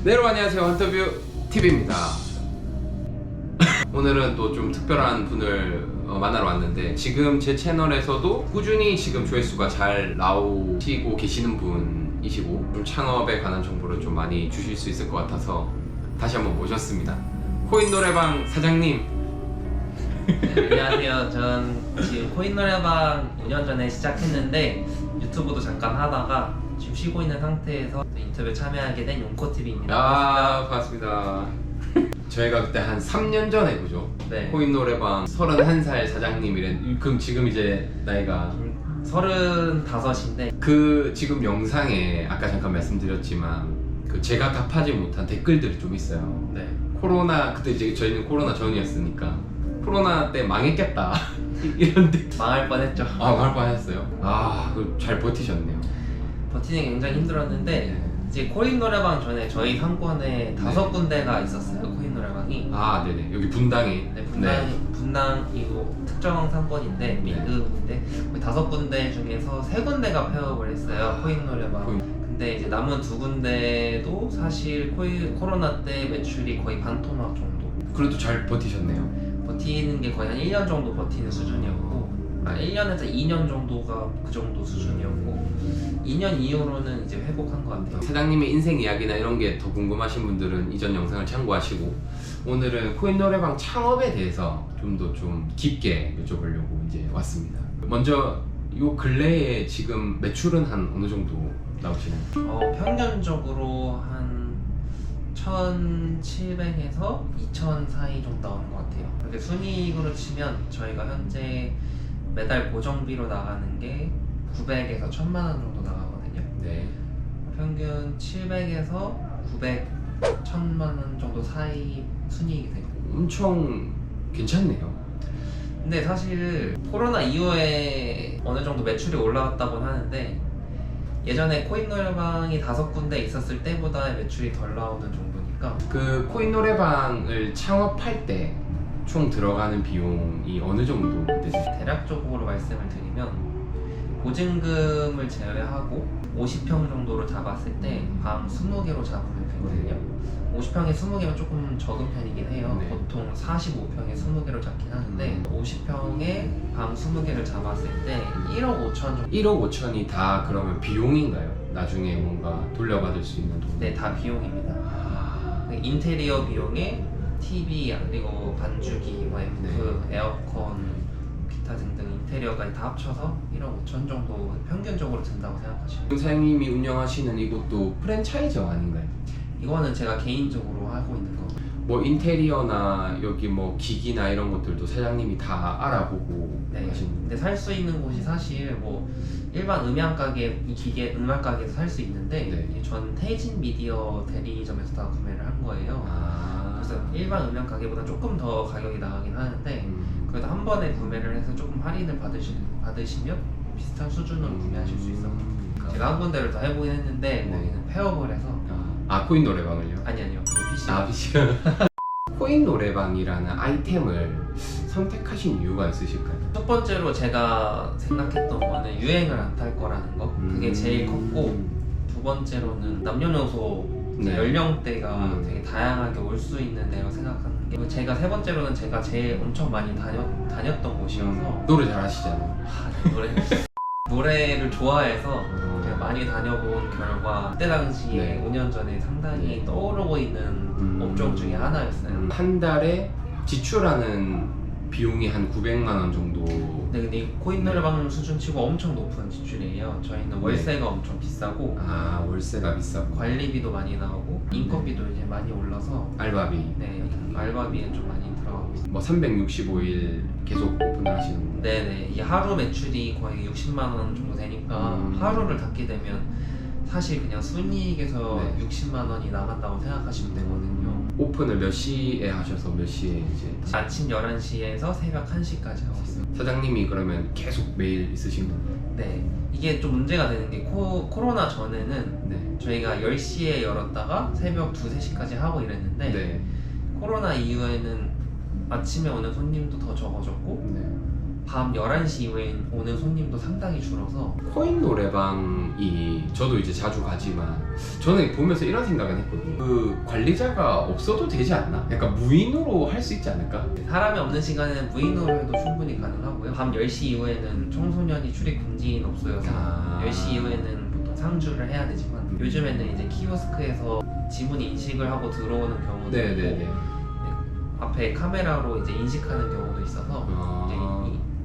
네, 여러분 안녕하세요. 헌터뷰 TV입니다. 오늘은 또 좀 특별한 분을 만나러 왔는데, 지금 제 채널에서도 꾸준히 지금 조회수가 잘 나오시고 계시는 분이시고, 좀 창업에 관한 정보를 좀 많이 주실 수 있을 것 같아서 다시 한번 모셨습니다. 코인 노래방 사장님. 네, 안녕하세요. 전 지금 코인 노래방 5년 전에 시작했는데 유튜브도 잠깐 하다가 지금 쉬고 있는 상태에서 인터뷰 참여하게 된 용코TV입니다. 아, 반갑습니다. 저희가 그때 한 3년 전에 보죠. 네. 코인 노래방 31살 사장님이란, 그럼 지금 이제 나이가 35인데 그 지금 영상에 아까 잠깐 말씀드렸지만 그 제가 답하지 못한 댓글들이 좀 있어요. 네. 코로나, 그때 이제 저희는 코로나 전이었으니까 코로나 때 망했겠다 이런 댓글. 망할 뻔했죠. 망할 뻔했어요. 그 잘 버티셨네요. 버티는 게 굉장히 힘들었는데 네. 이제 코인 노래방 전에 저희 상권에 5군데가 있었어요. 코인 노래방이. 네네. 여기 분당에. 네, 분당이고 특정 상권인데 미드인데 그 5군데 중에서 3군데가 폐업을 했어요. 코인 노래방. 근데 이제 남은 2군데도 사실 코로나 때 매출이 거의 반토막 정도. 그래도 잘 버티셨네요. 버티는 게 거의 한 1년 정도 버티는 수준이었고, 1년에서 2년 정도가 그 정도 수준이었고, 2년 이후로는 이제 회복한 것 같아요. 사장님의 인생 이야기나 이런 게 더 궁금하신 분들은 이전 영상을 참고하시고, 오늘은 코인 노래방 창업에 대해서 좀 더 좀 깊게 여쭤보려고 이제 왔습니다. 먼저 요 근래에 지금 매출은 한 어느 정도 나오시나요? 평균적으로 한 1,700에서 2,000 사이 정도 나오는 것 같아요. 근데 순이익으로 치면 저희가 현재 매달 고정비로 나가는 게 900에서 1,000만 원 정도 나가거든요. 네. 평균 700에서 900, 1,000만 원 정도 사이 순이익이 돼요. 엄청 괜찮네요. 근데 사실 코로나 이후에 어느 정도 매출이 올라왔다고는 하는데, 예전에 코인 노래방이 5군데 있었을 때보다 매출이 덜 나오는 정도니까. 그 코인 노래방을 창업할 때 총 들어가는 비용이 어느 정도 되세요? 대략적으로 말씀을 드리면 보증금을 제외하고 50평 정도로 잡았을 때 방 20개로 잡으면 되거든요. 50평에 20개면 조금 적은 편이긴 해요. 네. 보통 45평에 20개를 잡긴 하는데 50평에 방 20개를 잡았을 때 1억 5천 정도. 1억 5천이 다 그러면 비용인가요? 나중에 뭔가 돌려받을 수 있는 돈? 네, 다 비용입니다. 인테리어 비용에 TV, 그리고 반주기, 앰프, 에어컨, 기타 등등 인테리어까지 다 합쳐서 1억 5천 정도 평균적으로 든다고 생각하시면 돼요. 사장님이 운영하시는 이것도 프랜차이저 아닌가요? 이거는 제가 개인적으로 하고 있는 거. 뭐 인테리어나 여기 뭐 기기나 이런 것들도 사장님이 다 알아보고 네. 하시는. 근데 살 수 있는 곳이 사실 뭐 일반 음향 가게, 이 기계 음악 가게에서 살 수 있는데 네. 전 태진 미디어 대리점에서 다 구매를 한 거예요. 그래서 일반 음향 가게보다 조금 더 가격이 나가긴 하는데 그래도 한 번에 구매를 해서 조금 할인을 받으시면 비슷한 수준으로 구매하실 수 있어요. 제가 한 군데를 더 해보긴 했는데 거기는 폐업을 해서. 코인 노래방을요? 아니요. 그 PC가. PC가. 코인 노래방이라는 아이템을 선택하신 이유가 있으실까요? 첫 번째로 제가 생각했던 거는 유행을 안 탈 거라는 거. 그게 제일 컸고, 두 번째로는 남녀노소 연령대가 되게 다양하게 올 수 있는 데라고 생각하는 게, 제가 세 번째로는 제가 제일 엄청 많이 다녔던 곳이어서. 노래 잘하시잖아요. 노래를 좋아해서 제가 많이 다녀본 결과 그때 당시에 5년 전에 상당히 떠오르고 있는 업종 중에 하나였어요. 한 달에 지출하는 비용이 한 900만 원 정도. 네, 근데 이 코인 노래방 수준치고 엄청 높은 지출이에요. 저희는 월세가 엄청 비싸고, 월세가 비싸고 관리비도 많이 나오고, 인건비도 이제 많이 올라서, 알바비. 네, 알바비는 좀 많이 들어가고 있어요. 뭐 365일 계속 오픈을 하시는 거예요? 네네. 이 하루 매출이 거의 60만 원 정도 되니까 하루를 닫게 되면 사실 그냥 순이익에서 60만 원이 나간다고 생각하시면 되거든요. 오픈을 몇 시에 하셔서 몇 시에 이제? 아침 11시에서 새벽 1시까지 하고 있어요. 사장님이 그러면 계속 매일 있으신 건가요? 네. 이게 좀 문제가 되는 게 코로나 전에는 저희가 10시에 열었다가 새벽 2, 3시까지 하고 이랬는데 코로나 이후에는 아침에 오는 손님도 더 적어졌고 밤 11시 이후에 오는 손님도 상당히 줄어서 코인 노래방이 저도 이제 자주 가지만 저는 보면서 이런 생각은 했거든요. 그 관리자가 없어도 되지 않나? 약간 무인으로 할 수 있지 않을까? 사람이 없는 시간에는 무인으로 해도 충분히 가능하고요. 밤 10시 이후에는 청소년이 출입 금지인 업소여서 10시 이후에는 보통 상주를 해야 되지만 요즘에는 이제 키오스크에서 지문 인식을 하고 들어오는 경우도 네네네. 있고 앞에 카메라로 이제 인식하는 경우도 있어서 이제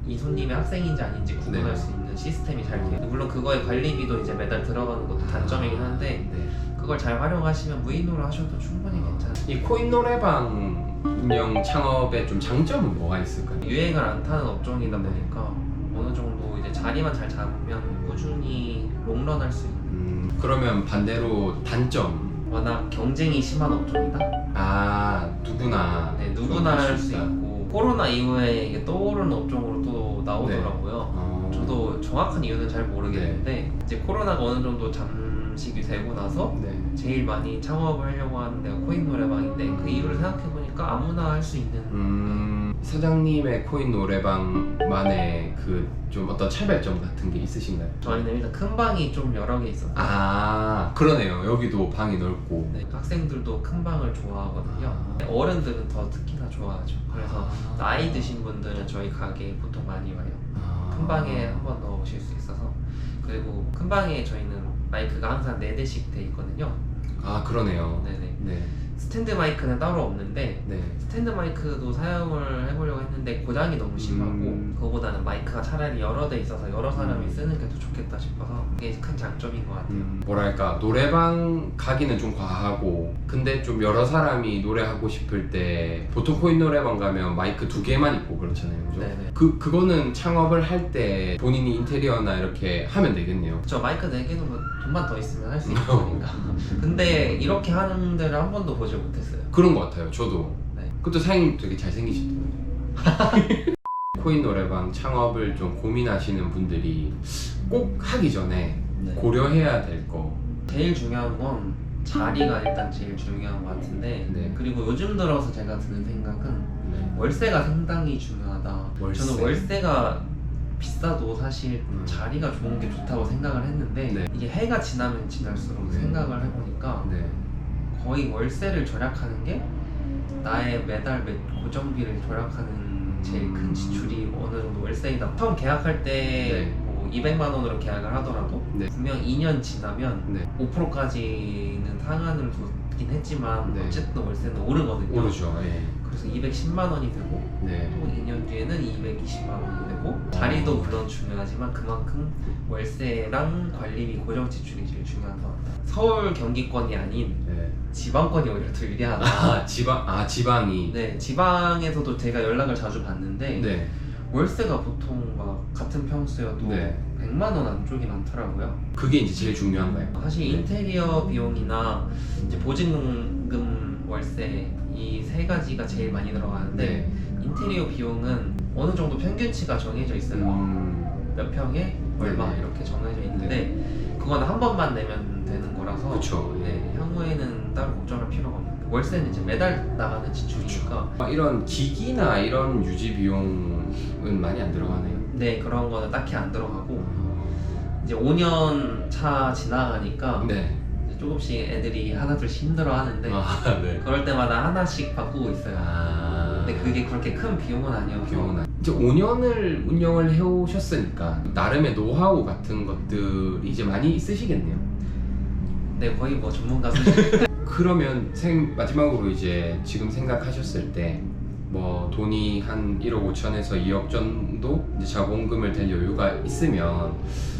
이 손님이 학생인지 아닌지 구분할 네. 수 있는 시스템이 잘 돼요. 물론 그거의 관리비도 이제 매달 들어가는 것도 단점이긴 한데 네. 그걸 잘 활용하시면 무인으로 하셔도 충분히 괜찮아요. 이 코인 노래방 운영 창업의 좀 장점은 뭐가 있을까요? 유행을 안 타는 업종이다 보니까 어느 정도 이제 자리만 잘 잡으면 꾸준히 롱런할 수 있는. 그러면 반대로 단점. 워낙 경쟁이 심한 업종이다. 누구나. 네, 누구나 할 수 있다. 있고 코로나 이후에 이게 떠오르는 업종으로 또 나오더라고요. 저도 정확한 이유는 잘 모르겠는데 이제 코로나가 어느 정도 잠식이 되고 나서 네. 제일 많이 창업을 하려고 하는 데가 코인 노래방인데 그 이유를 생각해보니까 아무나 할 수 있는. 사장님의 코인 노래방만의 그 좀 어떤 차별점 같은 게 있으신가요? 저희는 일단 큰 방이 좀 여러 개 있어서 그러네요. 여기도 방이 넓고. 네, 학생들도 큰 방을 좋아하거든요. 어른들은 더 특히나 좋아하죠. 그래서 나이 드신 분들은 저희 가게에 보통 많이 와요. 큰 방에 한 번 더 오실 수 있어서. 그리고 큰 방에 저희는 마이크가 항상 4대씩 돼 있거든요. 그러네요. 네네. 네. 스탠드 마이크는 따로 없는데 네. 스탠드 마이크도 사용을 해보려고 했는데 고장이 너무 심하고 그거보다는 마이크가 차라리 여러 대 있어서 여러 사람이 쓰는 게 더 좋겠다 싶어서 그게 큰 장점인 것 같아요. 뭐랄까 노래방 가기는 좀 과하고 근데 좀 여러 사람이 노래하고 싶을 때 보통 코인 노래방 가면 마이크 2개만 있고 그렇잖아요. 그죠? 네네. 그거는 창업을 할 때 본인이 인테리어나 이렇게 하면 되겠네요. 저 마이크 4개는 뭐 돈만 더 있으면 할 수 있는 거니까. 근데 이렇게 하는 데를 한 번도 보지 못했어요. 그런 것 같아요. 저도. 네. 그것도 사장님 되게 잘생기시더라고요. 코인 노래방 창업을 좀 고민하시는 분들이 꼭 하기 전에 네. 고려해야 될 거. 제일 중요한 건 자리가 일단 제일 중요한 것 같은데 네. 그리고 요즘 들어서 제가 드는 생각은 네. 월세가 상당히 중요하다. 월세. 저는 월세가 비싸도 사실 자리가 좋은 게 좋다고 생각을 했는데 네. 이게 해가 지나면 지날수록 네. 생각을 해보니까 네. 거의 월세를 절약하는 게 나의 매달 고정비를 절약하는 제일 큰 지출이 어느 정도 월세이다. 처음 계약할 때 네. 뭐 200만 원으로 계약을 하더라도 네. 분명 2년 지나면 네. 5%까지는 상한을 줬긴 했지만 네. 어쨌든 월세는 오르거든요. 오르죠. 예. 그래서 210만 원이 되고 네. 또 2년 뒤에는 220만 원이 되고 자리도 물론 중요하지만 그만큼 월세랑 관리비 고정 지출이 제일 중요한 것 같다. 서울 경기권이 아닌 네. 지방권이 오히려 더 유리하다. 지방이. 네, 지방에서도 제가 연락을 자주 받는데 네. 월세가 보통 막 같은 평수여도 네. 100만 원 안쪽이 많더라고요. 그게 이제 제일 중요한가요? 사실 인테리어 비용이나 이제 보증금 월세 이 3가지가 제일 많이 들어가는데 네. 인테리어 비용은 어느 정도 평균치가 정해져 있어요. 몇 평에 얼마 네네. 이렇게 정해져 있는데 그건 한 번만 내면 되는 거라서 그쵸. 네, 향후에는 따로 걱정할 필요가 없는데 월세는 이제 매달 나가는 지출이니까 이런 기기나 이런 유지 비용은 많이 안 들어가네요. 네, 그런 거는 딱히 안 들어가고 이제 5년 차 지나가니까 네. 이제 조금씩 애들이 하나둘씩 힘들어 하는데 네. 그럴 때마다 하나씩 바꾸고 있어요. 근데 그게 그렇게 큰 비용은 아니어서 비용은 이제 5년을 운영을 해오셨으니까 나름의 노하우 같은 것들이 이제 많이 있으시겠네요. 네, 거의 뭐 전문가 수준. 그러면 마지막으로 이제 지금 생각하셨을 때 뭐 돈이 한 1억 5천에서 2억 정도 이제 자본금을 댈 여유가 있으면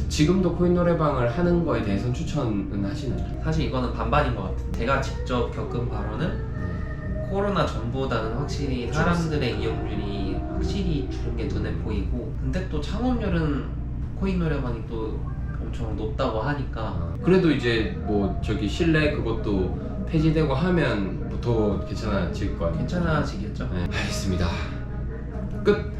지금도 코인 노래방을 하는 거에 대해서는 추천은 하시나요? 사실 이거는 반반인 것 같아요. 제가 직접 겪은 바로는 코로나 전보다는 확실히 사람들의 이용률이 확실히 줄은 게 눈에 보이고 근데 또 창업률은 코인 노래방이 또 엄청 높다고 하니까 그래도 이제 뭐 저기 실내 그것도 폐지되고 하면 뭐 더 괜찮아질 거 아니에요? 괜찮아지겠죠? 네, 알겠습니다. 끝!